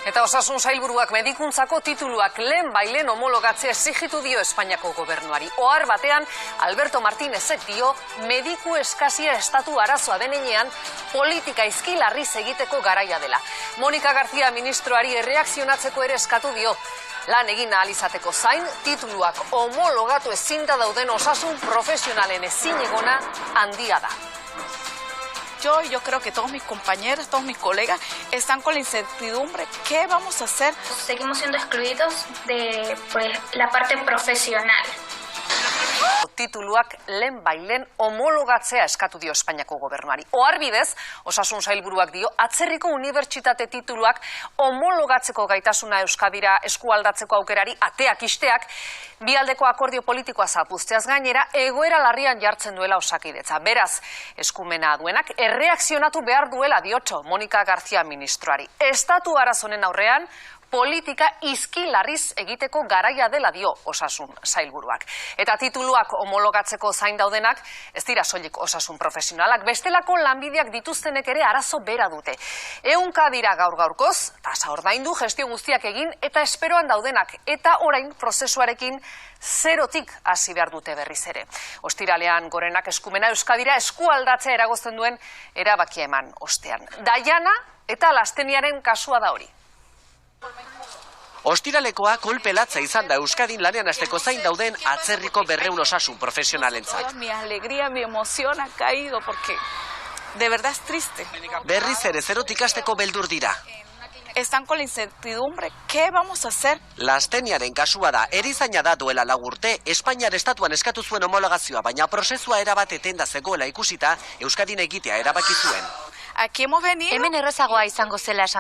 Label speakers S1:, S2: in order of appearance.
S1: Eta osasun sailburuak medikuntzako tituluak lehen homologatzea exijitu dio Espainiako gobernuari. Ohar batean, Alberto Martínezek dio mediku eskasia estatu arazoa denean politika izkilarriz egiteko garaia dela. Monika García ministroari erreakzionatzeko ere eskatu dio. Lan egin ahal izateko zain, tituluak homologatu ezinda dauden osasun profesionalen ezinegona handia da.
S2: Yo creo que todos mis compañeros, todos mis colegas están con la incertidumbre. ¿Qué vamos a hacer?
S3: Seguimos siendo excluidos de la parte profesional.
S1: Tituluak lehen homologatzea eskatu dio Espainiako gobernuari. Oharbidez, osasun sailburuak dio, atzerriko unibertsitate tituluak homologatzeko gaitasuna Euskadira eskualdatzeko aukerari ateak isteak, bialdeko akordio politikoa zapuzteaz gainera, egoera larrian jartzen duela Osakidetza. Beraz, eskumena duenak erreakzionatu behar duela diotxo Monika García ministroari. Estatu arazonen aurrean, politika izkilarriz egiteko garaia dela dio osasun sailburuak. Eta tituluak homologatzeko zain daudenak, ez dira soilik osasun profesionalak, bestelako lanbideak dituztenek ere arazo bera dute. Ehunka dira gaur-gaurkoz, tasa ordaindu, gestio guztiak egin, eta esperoan daudenak, eta orain prozesuarekin zerotik hasi behar dute berriz ere. Ostiralean Gorenak eskumena Euskadira eskualdatzea eragozten duen erabakia eman ostean. Daiana eta Lasteniaren kasua da hori.
S4: Ostiralekoa kolpe latza izan da Euskadin lanean hasteko zain dauden atzerriko 200 osasun profesionalentzat.
S2: Mi alegría, mi emoción ha caído porque de verdad es triste.
S4: Berriz ere zerotik hasteko beldur dira.
S2: Están con la incertidumbre. ¿Qué vamos a hacer?
S4: Lasteniaren kasua da, erizaina da duela 4 urte, Espainiar estatuan eskatu zuen homologazioa, baina prozesua erabat etenda zegoela ikusita, Euskadin egitea erabaki zuen.
S2: Aquí hemos venido.
S5: Hemen errazagoa izango zela esan